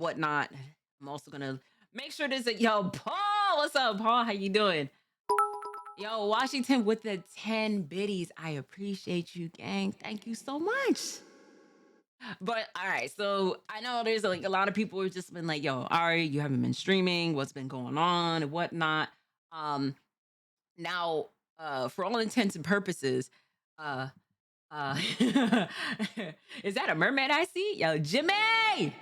whatnot. I'm also gonna make sure this is yo, Paul. What's up, Paul? How you doing? Yo, Washington with the 10 biddies. I appreciate you, gang. Thank you so much. But all right, so I know there's like a lot of people who've just been like, yo, Ari, you haven't been streaming, what's been going on and whatnot. Um, now for all intents and purposes, uh is that a mermaid I see? Yo, Jimmy!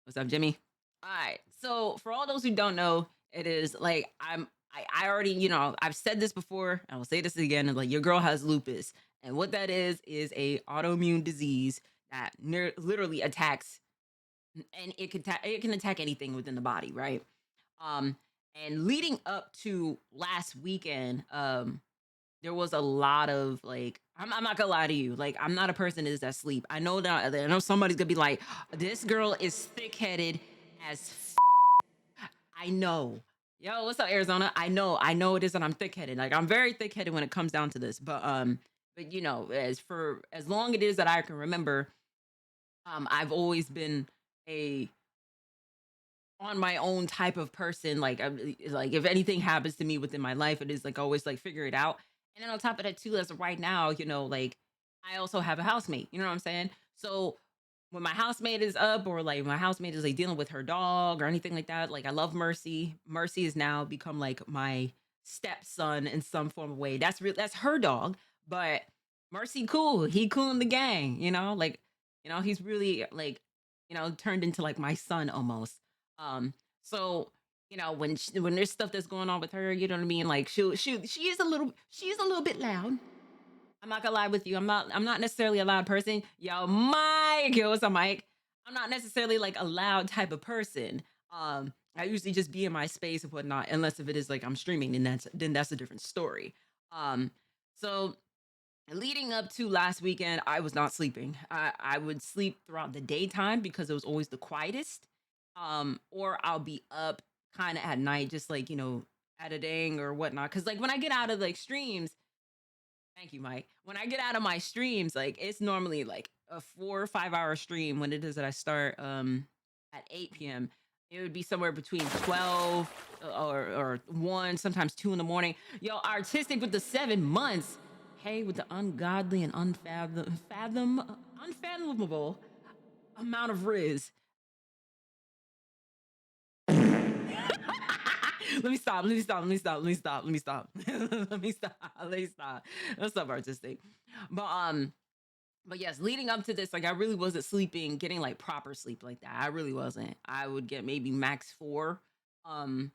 What's up, Jimmy? All right. So for all those who don't know, it is like I already, I've said this before, I will say this again, and like your girl has lupus. And what that is a autoimmune disease that literally attacks and it can attack anything within the body, right? Um and leading up to last weekend, there was a lot of like I'm not gonna lie to you, like I'm not a person that is that sleep. I know somebody's gonna be like, this girl is thick-headed as I know. Yo, what's up, Arizona? I know it is that I'm thick-headed. Like I'm very thick-headed when it comes down to this. But as long it is that I can remember, I've always been a on my own type of person. Like if anything happens to me within my life, it is like always like figure it out. And then on top of that, too, as of right now, like I also have a housemate. You know what I'm saying? So when my housemate is up or like my housemate is like dealing with her dog or anything like that, like I love Mercy. Mercy has now become like my stepson in some form of way. That's her dog, but Mercy cool. He cool in the gang, he's really like, turned into like my son almost. So when there's stuff that's going on with her, you know what I mean? Like she is a little bit loud. I'm not gonna lie with you. I'm not necessarily a loud person. Yo, Mike. Yo, what's up, Mike? I'm not necessarily like a loud type of person. I usually just be in my space and whatnot, unless if it is like I'm streaming, and that's a different story. Um, so leading up to last weekend, I was not sleeping. I would sleep throughout the daytime because it was always the quietest. Or I'll be up kind of at night, just like, editing or whatnot. Cause like when I get out of like streams, thank you, Mike. When I get out of my streams, like it's normally like a 4 or 5 hour stream when it is that I start at 8 p.m. It would be somewhere between 12 or 1, sometimes 2 in the morning. Yo, artistic with the 7 months. Hey, with the ungodly and unfathomable amount of riz. Let me stop. Let me stop. Let me stop. Let me stop. Let me stop. Let me stop. Let me stop. Let's stop artistic. But um, but yes, leading up to this, like I really wasn't sleeping, getting like proper sleep like that. I really wasn't. I would get maybe max 4. Um,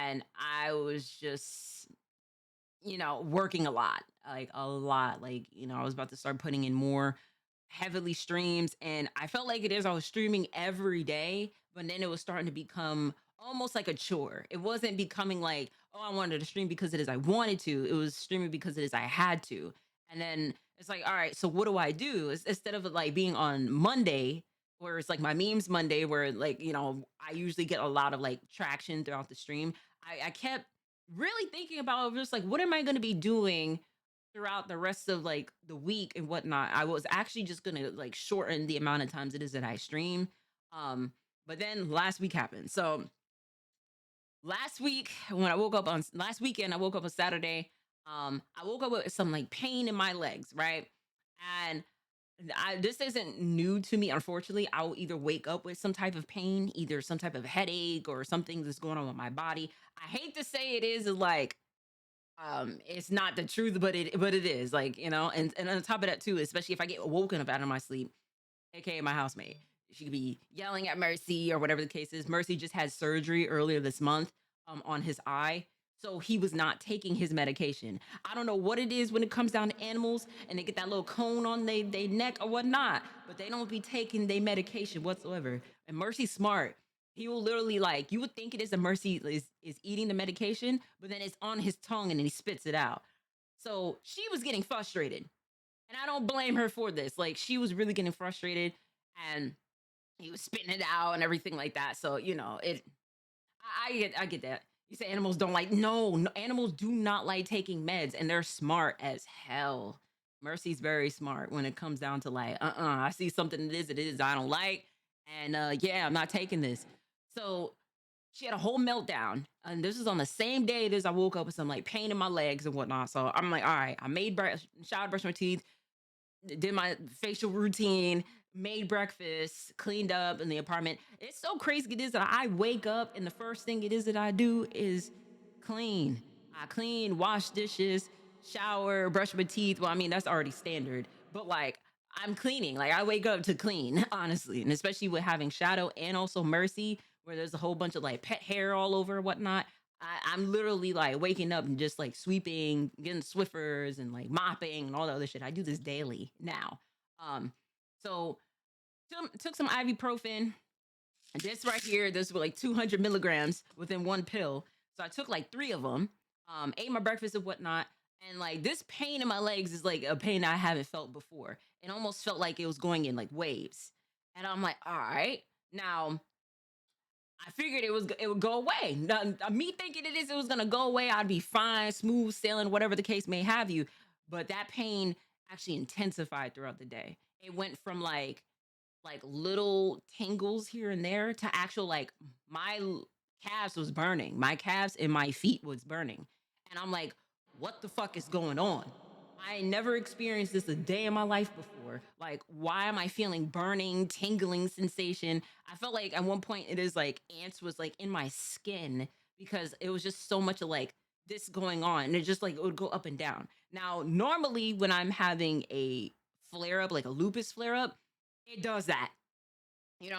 and I was just, working a lot, like a lot. Like, I was about to start putting in more heavily streams, and I felt like it is I was streaming every day, but then it was starting to become almost like a chore. It wasn't becoming like, oh, I wanted to stream because it is I wanted to. It was streaming because it is I had to. And then it's like, all right, so what do I do? Instead of it like being on Monday, where it's like my memes Monday, where like, I usually get a lot of like traction throughout the stream. I kept really thinking about just like, what am I going to be doing throughout the rest of like the week and whatnot? I was actually just gonna like shorten the amount of times it is that I stream. Um, but then last week happened. So last weekend, I woke up on Saturday. I woke up with some like pain in my legs, right? And this isn't new to me, unfortunately. I'll either wake up with some type of pain, either some type of headache or something that's going on with my body. I hate to say it is like it's not the truth, but it is like, and on top of that too, especially if I get woken up out of my sleep, aka my housemate, she could be yelling at Mercy or whatever the case is. Mercy just had surgery earlier this month on his eye, so he was not taking his medication. I don't know what it is when it comes down to animals and they get that little cone on they neck or whatnot, but they don't be taking their medication whatsoever. And Mercy's smart. He will literally like you would think it is a Mercy is eating the medication, but then it's on his tongue and then he spits it out. So she was getting frustrated. And I don't blame her for this. Like she was really getting frustrated and he was spitting it out and everything like that. So, I get that. You say animals don't like no, no, animals do not like taking meds and they're smart as hell. Mercy's very smart when it comes down to like, I see something it is I don't like. And yeah, I'm not taking this. So she had a whole meltdown. And this is on the same day as I woke up with some like pain in my legs and whatnot. So I'm like, all right, I made showered, brushed my teeth, did my facial routine, made breakfast, cleaned up in the apartment. It's so crazy it is that I wake up and the first thing it is that I do is clean. I clean, wash dishes, shower, brush my teeth. Well, I mean, that's already standard, but like I'm cleaning. Like I wake up to clean, honestly. And especially with having shadow and also mercy, where there's a whole bunch of like pet hair all over and whatnot. I'm literally like waking up and just like sweeping, getting Swiffers and like mopping and all the other shit. I do this daily now. Um, so took some ibuprofen. And this right here, this was like 200 milligrams within one pill. So I took like three of them, ate my breakfast and whatnot. And like this pain in my legs is like a pain I haven't felt before. It almost felt like it was going in like waves. And I'm like, all right. Now I figured it would go away. Me thinking it was gonna go away, I'd be fine, smooth sailing, whatever the case may have you. But that pain actually intensified throughout the day. It went from like little tingles here and there to actual like calves was burning. My calves and my feet was burning. And I'm like, what the fuck is going on? I never experienced this a day in my life before. Like, why am I feeling burning, tingling sensation? I felt like at one point it is like ants was like in my skin because it was just so much of like this going on. And it just like it would go up and down. Now, normally when I'm having a flare up, like a lupus flare up, it does that.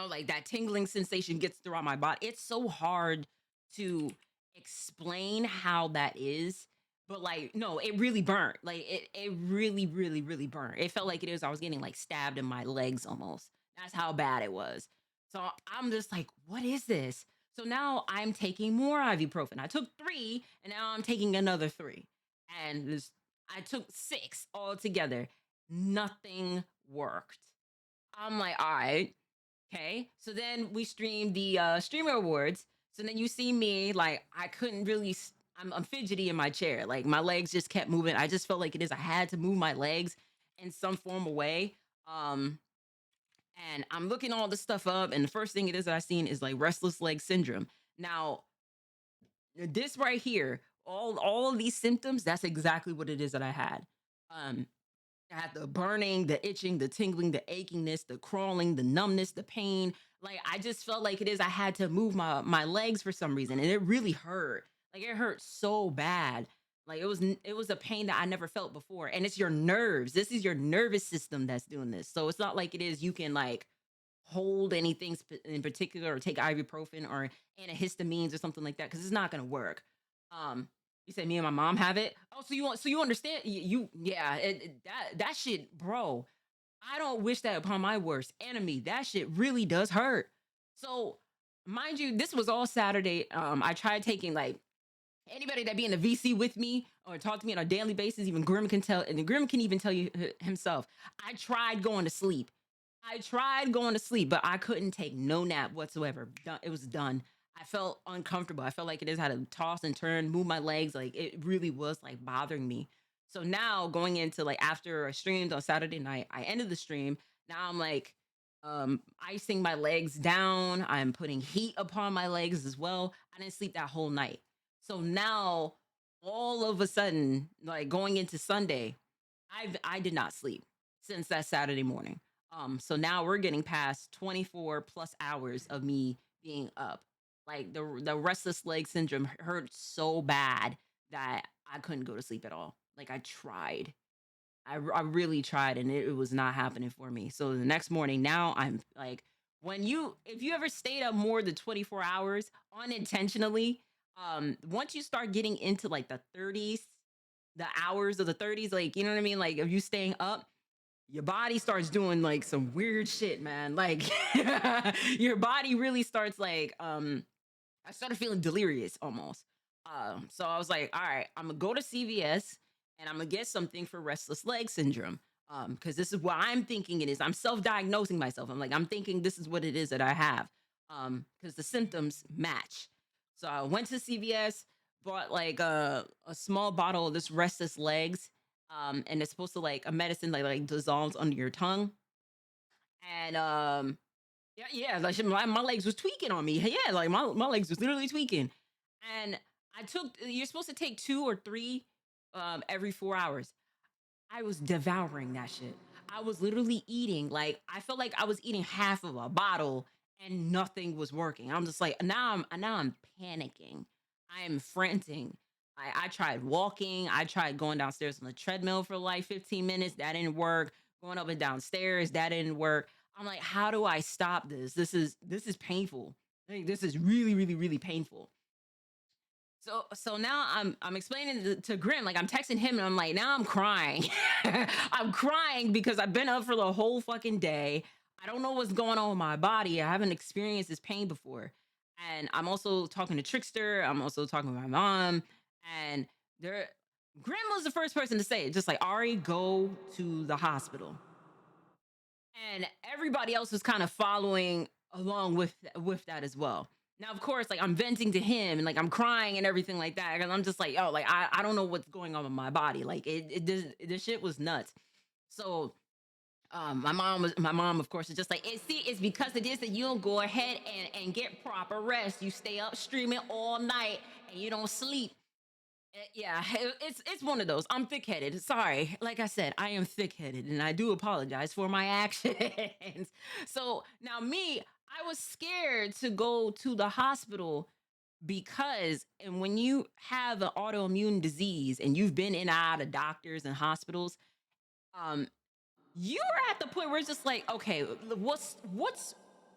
Like that tingling sensation gets throughout my body. It's so hard to explain how that is, but like, no, it really burnt. Like it really, really, really burnt. It felt like it is. I was getting like stabbed in my legs almost. That's how bad it was. So I'm just like, what is this? So now I'm taking more ibuprofen. I took three, and now I'm taking another three, and I took six altogether. Nothing worked. I'm like, all right. Okay. So then we streamed the streamer awards. So then you see me like I couldn't really I'm fidgety in my chair. Like my legs just kept moving. I just felt like it is I had to move my legs in some form of way. Um and I'm looking all this stuff up, and the first thing it is that I seen is like restless leg syndrome. Now, this right here, all of these symptoms, that's exactly what it is that I had. Um I had the burning, the itching, the tingling, the achingness, the crawling, the numbness, the pain. Like I just felt like it is. I had to move my legs for some reason, and it really hurt. Like it hurt so bad. Like it was a pain that I never felt before, and it's your nerves. This is your nervous system that's doing this. So it's not like it is. You can like hold anything in particular or take ibuprofen or antihistamines or something like that because it's not going to work. Um, you say me and my mom have it. Oh, so you understand? Yeah, that shit, bro. I don't wish that upon my worst enemy. That shit really does hurt. So, mind you, this was all Saturday. I tried taking like anybody that be in the VC with me or talk to me on a daily basis. Even Grim can tell, and Grim can even tell you himself. I tried going to sleep. I tried going to sleep, but I couldn't take no nap whatsoever. It was done. I felt uncomfortable. I felt like it is had to toss and turn, move my legs. Like it really was like bothering me. So now going into like after I streamed on Saturday night, I ended the stream. Now I'm like icing my legs down. I'm putting heat upon my legs as well. I didn't sleep that whole night. So now all of a sudden, like going into Sunday, I did not sleep since that Saturday morning. So now we're getting past 24 plus hours of me being up. Like the restless leg syndrome hurt so bad that I couldn't go to sleep at all. Like I tried. I really tried, and it was not happening for me. So the next morning, now I'm like, if you ever stayed up more than 24 hours unintentionally, once you start getting into like the 30s, the hours of the 30s, like you know what I mean? Like if you staying up, your body starts doing like some weird shit, man. Like your body really starts like I started feeling delirious almost. So I was like, all right, I'm gonna go to CVS and I'm gonna get something for restless leg syndrome. Because this is what I'm thinking it is. I'm self-diagnosing myself. I'm like, I'm thinking this is what it is that I have. Because the symptoms match. So I went to CVS, bought like a small bottle of this restless legs. And it's supposed to like a medicine like dissolves under your tongue. And Yeah, yeah, like my legs was tweaking on me. Yeah, like my legs was literally tweaking. And I took you're supposed to take 2 or 3 every 4 hours. I was devouring that shit. I was literally eating like I felt like I was eating half of a bottle and nothing was working. I'm just like now I'm panicking. I am frantic. I tried walking. I tried going downstairs on the treadmill for like 15 minutes. That didn't work. Going up and downstairs, that didn't work. I'm like, how do I stop this? This is painful. Like, this is really, really, really painful. So now I'm explaining to Grim, like I'm texting him and I'm like, now I'm crying. I'm crying because I've been up for the whole fucking day. I don't know what's going on with my body. I haven't experienced this pain before. And I'm also talking to Trickster. I'm also talking to my mom. And there Grim was the first person to say it, just like Ari, go to the hospital. And everybody else was kind of following along with that as well. Now, of course, like I'm venting to him and like I'm crying and everything like that. And I'm just like, oh, like I don't know what's going on with my body. Like this shit was nuts. So my mom, of course, is just like, it's because of this that you don't go ahead and get proper rest. You stay up streaming all night and you don't sleep. Yeah, it's one of those. I'm thick-headed. Sorry. Like I said, I am thick-headed and I do apologize for my actions. So now me, I was scared to go to the hospital because and when you have an autoimmune disease and you've been in and out of doctors and hospitals, um you're at the point where it's just like, okay, what's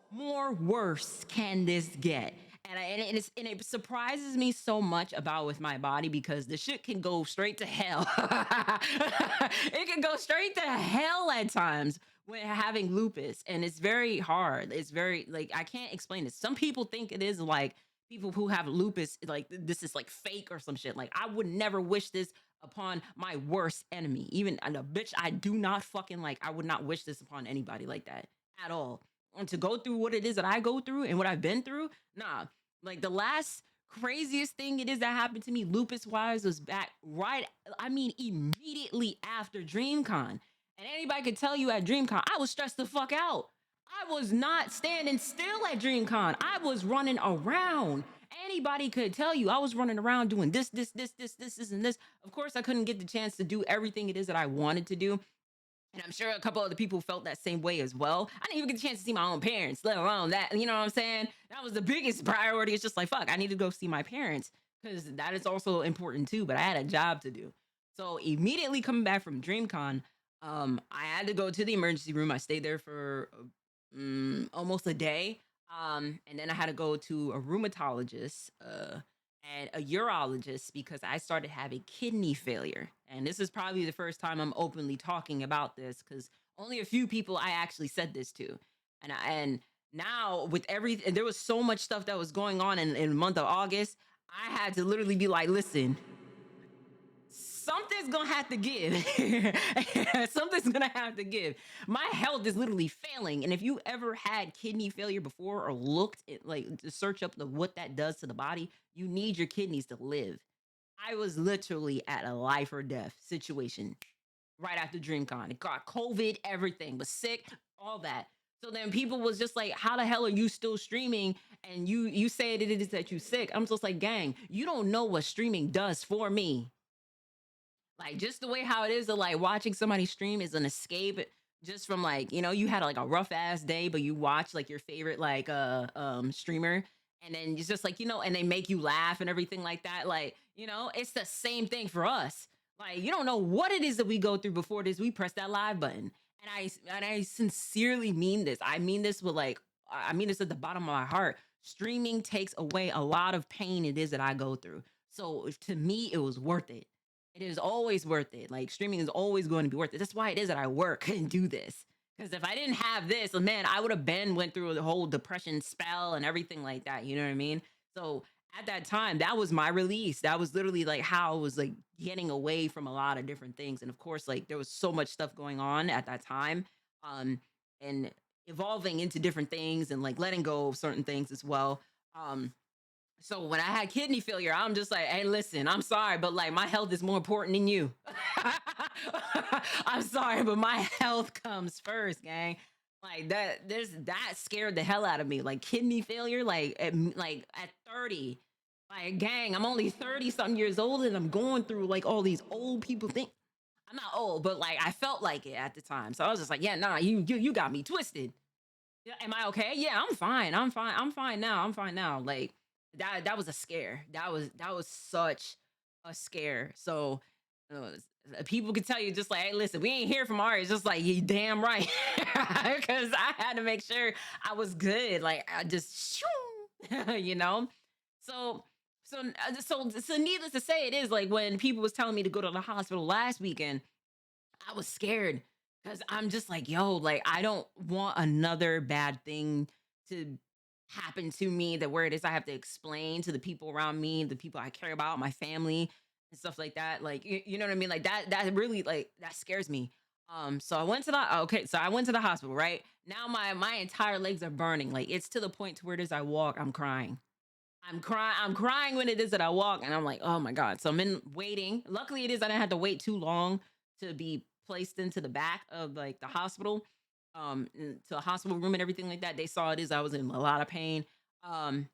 more worse can this get? And it surprises me so much about with my body because the shit can go straight to hell. It can go straight to hell at times when having lupus, and it's very hard. It's very like I can't explain it. Some people think it is like people who have lupus, like this is like fake or some shit. Like I would never wish this upon my worst enemy. Even and a bitch I do not fucking like. I would not wish this upon anybody like that at all. And to go through what it is that I go through and what I've been through, nah. Like the last craziest thing it is that happened to me lupus wise was back right. I mean, immediately after DreamCon. And anybody could tell you at DreamCon, I was stressed the fuck out. I was not standing still at DreamCon. I was running around. Anybody could tell you I was running around doing this, and this. Of course, I couldn't get the chance to do everything it is that I wanted to do. And I'm sure a couple other people felt that same way as well. I didn't even get the chance to see my own parents, let alone that. You know what I'm saying? That was the biggest priority. It's just like, fuck, I need to go see my parents because that is also important too. But I had a job to do. So immediately coming back from DreamCon, I had to go to the emergency room. I stayed there for almost a day. And then I had to go to a rheumatologist and a urologist because I started having kidney failure. And this is probably the first time I'm openly talking about this because only a few people I actually said this to. And now with everything, there was so much stuff that was going on in the month of August. I had to literally be like, listen, something's gonna have to give. Something's gonna have to give. My health is literally failing. And if you ever had kidney failure before or looked at like to search up what that does to the body, you need your kidneys to live. I was literally at a life or death situation right after DreamCon. It got COVID, everything was sick, all that. So then people was just like, how the hell are you still streaming? And you say it is that you sick. I'm just like, gang, you don't know what streaming does for me. Like just the way how it is to like watching somebody stream is an escape just from like, you had like a rough ass day, but you watch like your favorite like streamer and then it's just like, and they make you laugh and everything like that. Like, it's the same thing for us. Like, you don't know what it is that we go through before this. We press that live button. And I sincerely mean this. I mean this with like I mean this at the bottom of my heart. Streaming takes away a lot of pain it is that I go through. So to me, it was worth it. It is always worth it. Like streaming is always going to be worth it. That's why it is that I work and do this. Because if I didn't have this, man, I would have been went through the whole depression spell and everything like that. You know what I mean? So at that time, that was my release. That was literally like how I was like getting away from a lot of different things. And of course, like there was so much stuff going on at that time. Um, and evolving into different things and like letting go of certain things as well. So when I had kidney failure, I'm just like, hey, listen, I'm sorry, but like my health is more important than you. I'm sorry, but my health comes first, gang. Like that scared the hell out of me. Like kidney failure, like at 30. Like, gang, I'm only 30 something years old and I'm going through like all these old people think I'm not old, but like I felt like it at the time. So I was just like, yeah, nah, you got me twisted. Yeah, am I okay? Yeah, I'm fine. I'm fine. I'm fine now. I'm fine now. Like that was a scare. That was such a scare. So people could tell you just like, hey, listen, we ain't hear from Ari. It's just like you damn right. Because I had to make sure I was good. Like I just you know? So so needless to say, it is like when people was telling me to go to the hospital last weekend, I was scared because I'm just like, yo, like I don't want another bad thing to happen to me that where it is I have to explain to the people around me, the people I care about, my family and stuff like that. Like you know what I mean? Like that really like that scares me. So I went to the okay, so I went to the hospital, right? Now my entire legs are burning. Like it's to the point to where it is I walk, I'm crying. I'm crying when it is that I walk, and I'm like, "Oh my god." So I'm in waiting. Luckily, it is I didn't have to wait too long to be placed into the back of, like, the hospital, to a hospital room and everything like that. They saw it is I was in a lot of pain, um,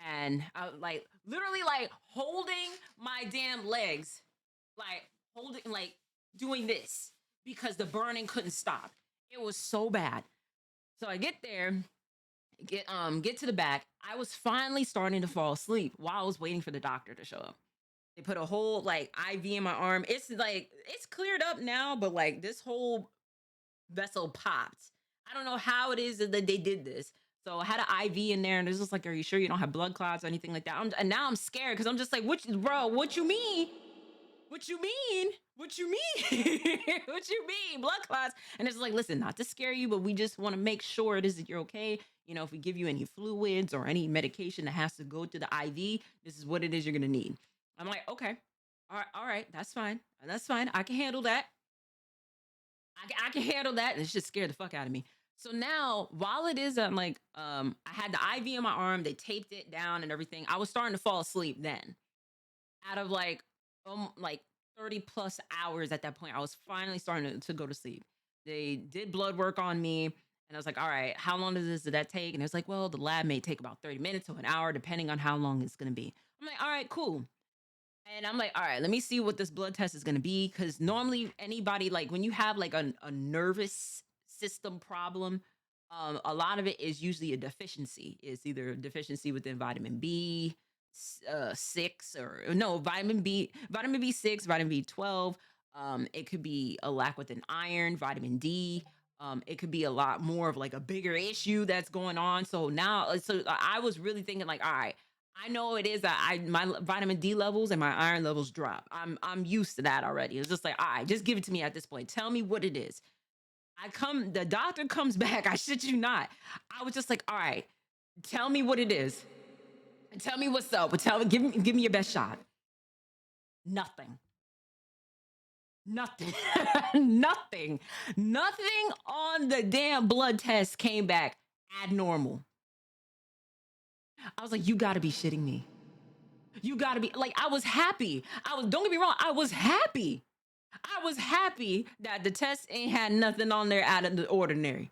and I was, like, literally, like, holding my damn legs, like, holding like, doing this because the burning couldn't stop. It was so bad. So I get there, get to the back. I was finally starting to fall asleep while I was waiting for the doctor to show up. They put a whole like IV in my arm. It's like it's cleared up now, but like this whole vessel popped. I don't know how it is that they did this. So I had an IV in there, and it's just like, "Are you sure you don't have blood clots or anything like that?" And now I'm scared because I'm just like, "What, bro? What you mean? What you mean? What you mean? What you mean? Blood clots?" And it's like, listen, not to scare you, but we just want to make sure it is that you're okay. You know, if we give you any fluids or any medication that has to go to the IV, this is what it is you're gonna need. I'm like, okay, all right, that's fine. That's fine. I can handle that. I can handle that. And it just scared the fuck out of me. So now, while it is, I'm like, I had the IV in my arm, they taped it down and everything. I was starting to fall asleep then out of like 30 plus hours at that point. I was finally starting to go to sleep. They did blood work on me. And I was like, all right, how long did that take? And it's like, well, the lab may take about 30 minutes to an hour, depending on how long it's going to be. I'm like, all right, cool. And I'm like, all right, let me see what this blood test is going to be. Because normally, anybody, like when you have like a nervous system problem, a lot of it is usually a deficiency. It's either a deficiency within vitamin B, 6, or no, vitamin B6, vitamin B12. It could be a lack within iron, vitamin D. It could be a lot more of like a bigger issue that's going on. So now, so I was really thinking like, all right, I know it is that my vitamin D levels and my iron levels drop. I'm used to that already. It's just like, all right, just give it to me at this point. Tell me what it is. The doctor comes back. I shit you not. I was just like, all right, tell me what it is. Tell me what's up. Give me your best shot. Nothing. Nothing. Nothing. Nothing on the damn blood test came back abnormal. I was like, you gotta be shitting me. You gotta be like, I was happy. Don't get me wrong, I was happy. I was happy that the test ain't had nothing on there out of the ordinary.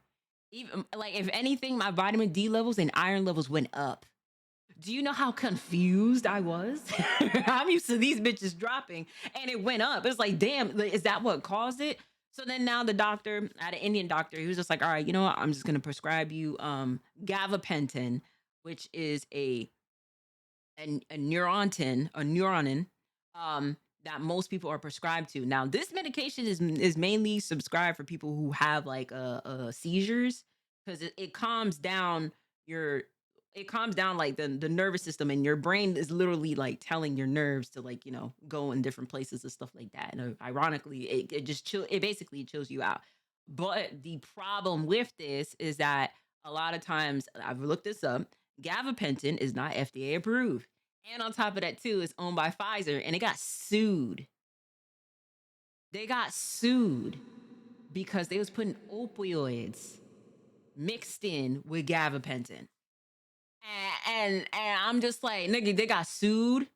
Even like if anything, my vitamin D levels and iron levels went up. Do you know how confused I was? I'm used to these bitches dropping and it went up. It's like, damn, like, is that what caused it? So then now the doctor, I had an Indian doctor, he was just like, all right, you know what? I'm just gonna prescribe you gabapentin, which is a neuronin, that most people are prescribed to. Now, this medication is mainly subscribed for people who have like seizures because it calms down your it calms down like the nervous system, and your brain is literally like telling your nerves to like go in different places and stuff like that. And ironically, it basically chills you out. But the problem with this is that a lot of times I've looked this up, gabapentin is not FDA approved. And on top of that, too, it's owned by Pfizer and it got sued. They got sued because they was putting opioids mixed in with gabapentin. And I'm just like, nigga, they got sued.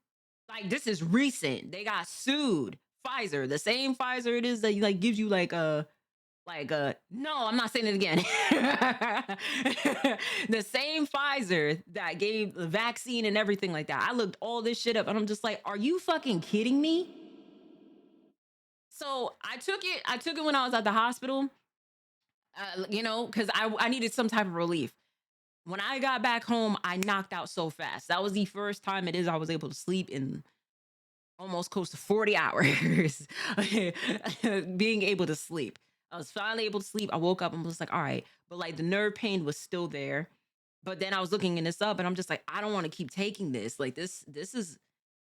Like this is recent. They got sued. Pfizer, the same Pfizer it is that like gives you like Like, no, I'm not saying it again. The same Pfizer that gave the vaccine and everything like that. I looked all this shit up and I'm just like, are you fucking kidding me? So I took it. I took it when I was at the hospital, because I needed some type of relief. When I got back home, I knocked out so fast. That was the first time it is I was able to sleep in almost close to 40 hours. Being able to sleep. I was finally able to sleep. I woke up and was like, all right. But like the nerve pain was still there. But then I was looking in this up and I'm just like, I don't want to keep taking this. Like this is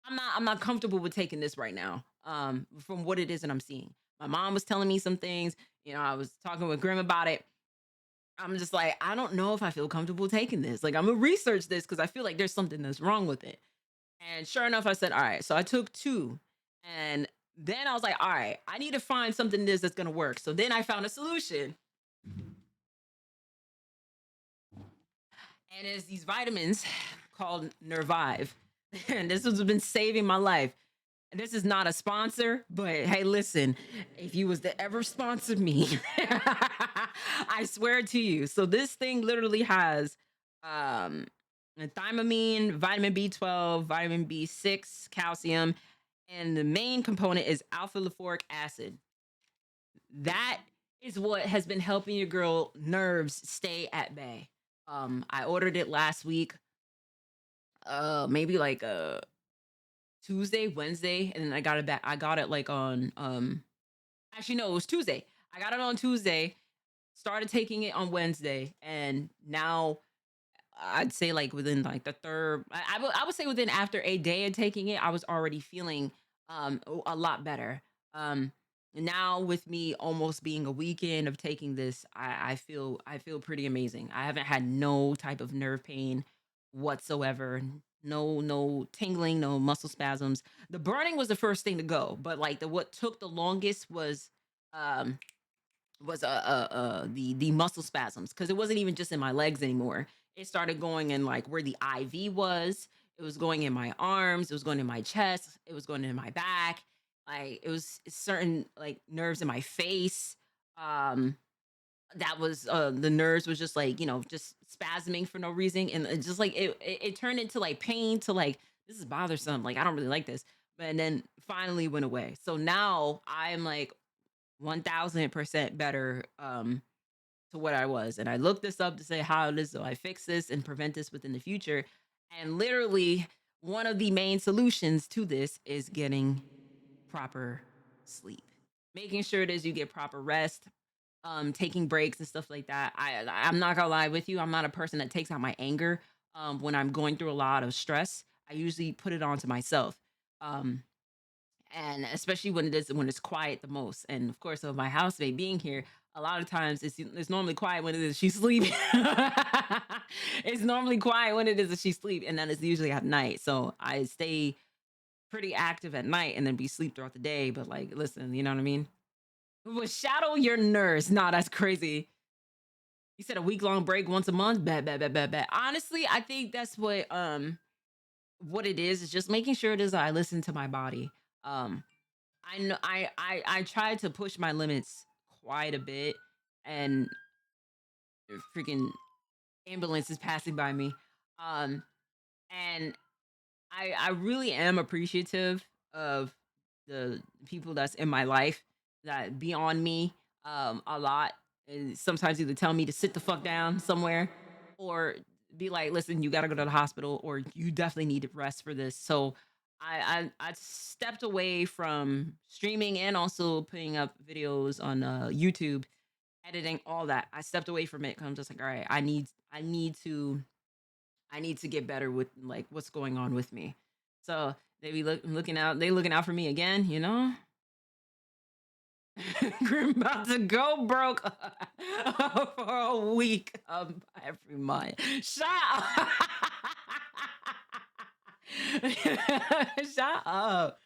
I'm not comfortable with taking this right now. From what it is that I'm seeing. My mom was telling me some things. I was talking with Grim about it. I'm just like, I don't know if I feel comfortable taking this. Like, I'm gonna research this because I feel like there's something that's wrong with it. And sure enough, I said, all right. So I took two. And then I was like, all right, I need to find something that's gonna work. So then I found a solution. And it's these vitamins called Nervive. And this has been saving my life. And this is not a sponsor, but hey, listen, if you was to ever sponsor me, I swear to you. So this thing literally has um thiamine, vitamin B12, vitamin B6, calcium, and the main component is alpha lipoic acid. That is what has been helping your girl nerves stay at bay. I ordered it last week, maybe like Tuesday, Wednesday, and then I got it back. I got it like on actually no, it was Tuesday. I got it on Tuesday, started taking it on Wednesday, and now I'd say like within like the third I would say within after a day of taking it, I was already feeling a lot better. Um Now with me almost being a weekend of taking this, I feel pretty amazing. I haven't had no type of nerve pain whatsoever. No tingling, no muscle spasms. The burning was the first thing to go, but like the what took the longest um the muscle spasms because it wasn't even just in my legs anymore. It started going in like where the IV was. It was going in my arms. It was going in my chest. It was going in my back. Like it was certain like nerves in my face. Um, that was the nerves was just like just spasming for no reason, and it just like it turned into like pain to like this is bothersome. Like I don't really like this, but then finally went away. So now I'm like 1000% better to what I was. And I looked this up to say how it is so I fix this and prevent this within the future. And literally, one of the main solutions to this is getting proper sleep, making sure it is you get proper rest, taking breaks and stuff like that. I'm not gonna lie with you, I'm not a person that takes out my anger when I'm going through a lot of stress. I usually put it onto myself. Um, and especially when it's quiet the most. And of course, with my housemate being here, a lot of times it's normally quiet when it is she's sleeping. It's normally quiet when it is that she's sleep, and then it's usually at night. So I stay pretty active at night and then be sleep throughout the day. But like, listen, you know what I mean? But shadow your nurse. Nah, that's crazy. You said a week long break once a month. Bad, bad, bad, bad, bad. Honestly, I think that's what it is just making sure it is I listen to my body. Um, I know I try to push my limits quite a bit, and freaking ambulance is passing by me. Um, and I really am appreciative of the people that's in my life that be on me a lot, and sometimes either tell me to sit the fuck down somewhere or be like, listen, you got to go to the hospital or you definitely need to rest for this. So I stepped away from streaming and also putting up videos on YouTube, editing all that. I stepped away from it because I'm just like, all right, I need to get better with like what's going on with me. So they be looking out, they looking out for me again. Grim about to go broke for a week every month. Shut up. Shut up.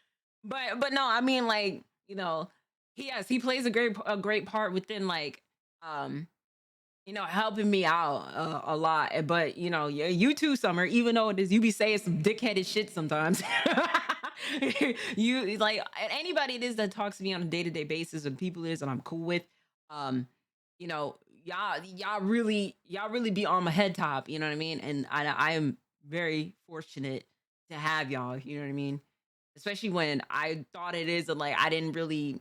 But no, I mean like, he plays a great part within like um helping me out a lot. But yeah, you too, Summer. Even though it is, you be saying some dickheaded shit sometimes. You like anybody it is that talks to me on a day to day basis, and people it is that I'm cool with. Um, you know, y'all really be on my head top, you know what I mean? And I am very fortunate to have y'all, you know what I mean? Especially when I thought it is like I didn't really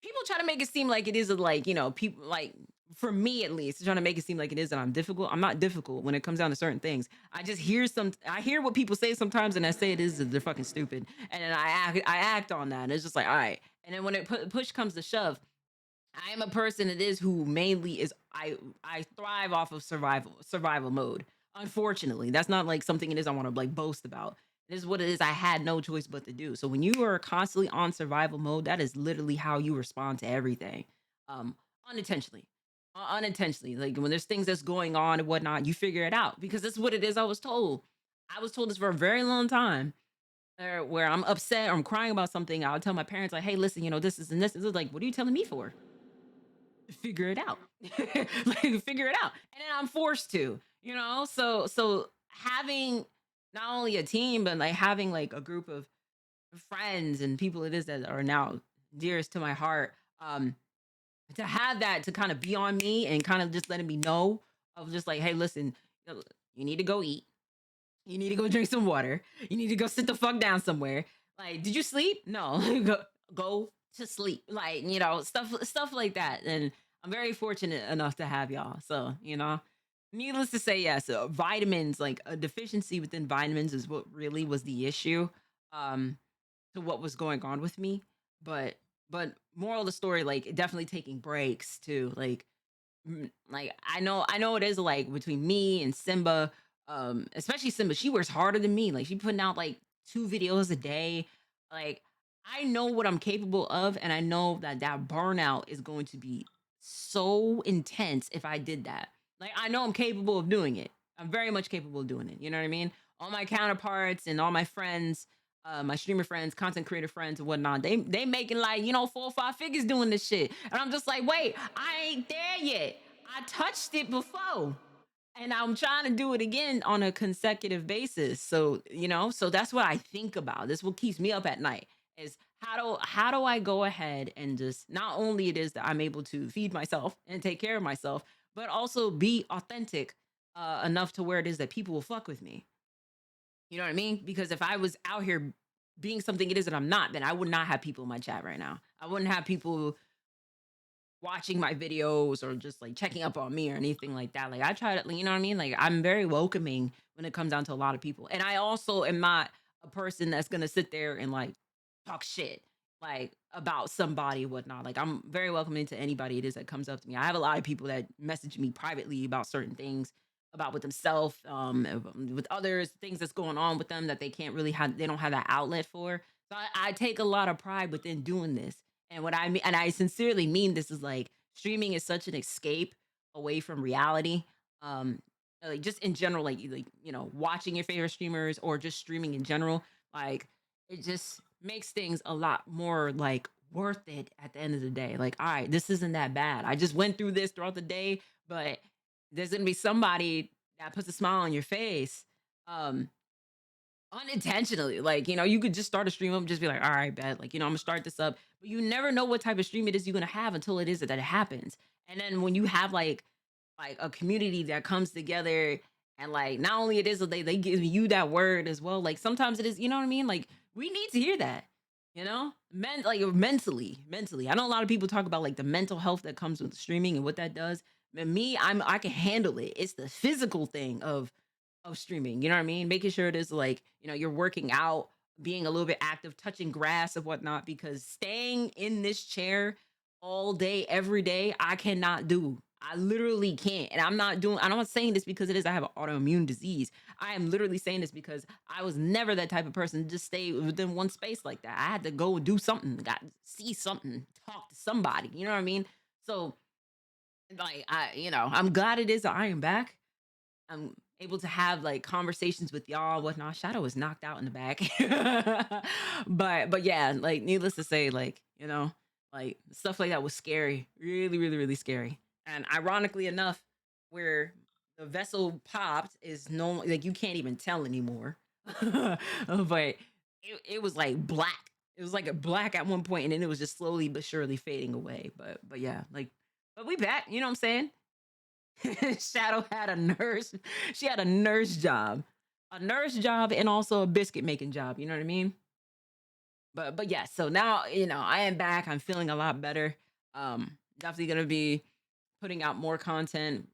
people try to make it seem like it is like, people like for me at least, trying to make it seem like it is that I'm difficult. I'm not difficult when it comes down to certain things. I hear what people say sometimes and I say it is that they're fucking stupid. And then I act on that. And it's just like, all right. And then when push comes to shove, I am a person that is who mainly is I thrive off of survival mode. Unfortunately, that's not like something it is I want to like boast about. It is what it is. I had no choice but to do. So when you are constantly on survival mode, that is literally how you respond to everything. Um, unintentionally. Unintentionally. Like when there's things that's going on and whatnot, you figure it out because that's what it is I was told. I was told this for a very long time where I'm upset or I'm crying about something. I'll tell my parents, like, hey, listen, this is and this is like, what are you telling me for? Figure it out. Like figure it out. And then I'm forced to, so having not only a team, but like having like a group of friends and people it is that are now dearest to my heart. To have that to kind of be on me and kind of just letting me know of just like, hey, listen, you need to go eat. You need to go drink some water. You need to go sit the fuck down somewhere. Like, did you sleep? No. Go to sleep. Like, stuff like that. And I'm very fortunate enough to have y'all. So, needless to say, yes, vitamins, like a deficiency within vitamins is what really was the issue um to what was going on with me. But moral of the story, like definitely taking breaks too. Like I know it is like between me and Simba, especially Simba, she works harder than me. Like she putting out like 2 videos a day. Like I know what I'm capable of, and I know that that burnout is going to be so intense if I did that. Like I know I'm capable of doing it. I'm very much capable of doing it. You know what I mean? All my counterparts and all my friends, my streamer friends, content creator friends, and whatnot. They making like 4 or 5 figures doing this shit, and I'm just like, wait, I ain't there yet. I touched it before, and I'm trying to do it again on a consecutive basis. So that's what I think about. This what keeps me up at night is how do I go ahead and just not only it is that I'm able to feed myself and take care of myself, but also be authentic enough to where it is that people will fuck with me. You know what I mean? Because if I was out here being something it is that I'm not, then I would not have people in my chat right now. I wouldn't have people watching my videos or just like checking up on me or anything like that. Like I try to, you know what I mean? Like I'm very welcoming when it comes down to a lot of people. And I also am not a person that's gonna sit there and like talk shit like about somebody and whatnot. Like I'm very welcoming to anybody it is that comes up to me. I have a lot of people that message me privately about certain things about with themselves, with others, things that's going on with them that they don't have that outlet for. So I take a lot of pride within doing this. And what I mean, and I sincerely mean this is like streaming is such an escape away from reality. Um, like just in general, watching your favorite streamers or just streaming in general, like it just makes things a lot more like worth it at the end of the day. Like, all right, this isn't that bad. I just went through this throughout the day, but there's gonna be somebody that puts a smile on your face. Um, Unintentionally, like, you could just start a stream up and just be like, all right, bet, like, I'm gonna start this up. But you never know what type of stream it is you're gonna have until it is that it happens. And then when you have like a community that comes together and like not only it is that they give you that word as well, like sometimes it is, you know what I mean? Like we need to hear that, like mentally. I know a lot of people talk about like the mental health that comes with streaming and what that does. But me, I can handle it. It's the physical thing of streaming. You know what I mean? Making sure it is like, you're working out, being a little bit active, touching grass and whatnot, because staying in this chair all day, every day, I cannot do. I literally can't. And I'm not saying this because it is, I have an autoimmune disease. I am literally saying this because I was never that type of person to just stay within one space like that. I had to go do something, got see something, talk to somebody. You know what I mean? So like I'm glad it is that I am back. I'm able to have like conversations with y'all, whatnot. Shadow is knocked out in the back. But yeah, like needless to say, like stuff like that was scary. Really, really, really scary. And ironically enough, where the vessel popped is no like you can't even tell anymore. But it was like black. It was like a black at one point, and then it was just slowly but surely fading away. But yeah, like, but we back. You know what I'm saying? Shadow had a nurse. She had a nurse job, and also a biscuit making job. You know what I mean? But yeah. So now I am back. I'm feeling a lot better. Definitely gonna be putting out more content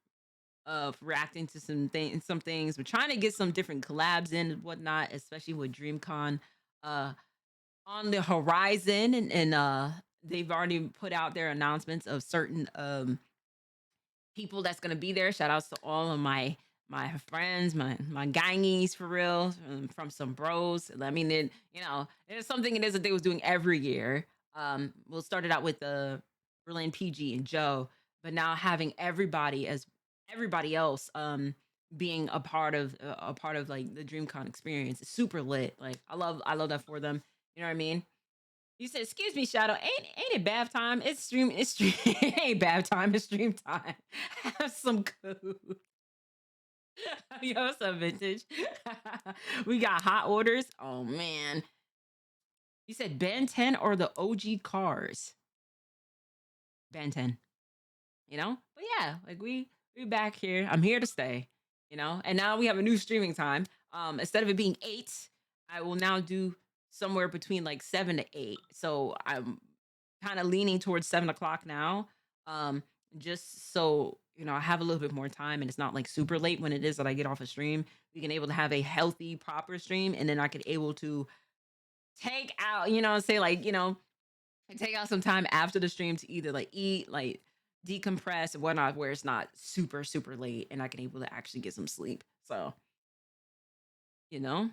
of reacting to some things. We're trying to get some different collabs in and whatnot, especially with DreamCon uh on the horizon, and they've already put out their announcements of certain people that's gonna be there. Shout outs to all of my friends, my gangies for real, from some bros. I mean, it's something it is that they was doing every year. We'll start it out with Berlin PG and Joe, but now having everybody as everybody else being a part of like the DreamCon experience is super lit. Like I love that for them. You know what I mean? You said, "Excuse me, Shadow. Ain't it bath time? It's stream. It ain't bath time. It's stream time. Have some food. Yo, some vintage. We got hot orders. Oh man, you said Ben 10 or the OG cars. Ben 10. But yeah, like we back here. I'm here to stay. And now we have a new streaming time. Instead of it being 8, I will now do somewhere between like 7 to 8. So I'm kind of leaning towards 7 o'clock now. Um, just so I have a little bit more time, and it's not like super late when it is that I get off a stream. We can able to have a healthy, proper stream, and then I could able to take out, say like, take out some time after the stream to either like eat, like decompress and whatnot, where it's not super, super late, and I can able to actually get some sleep. So, you know.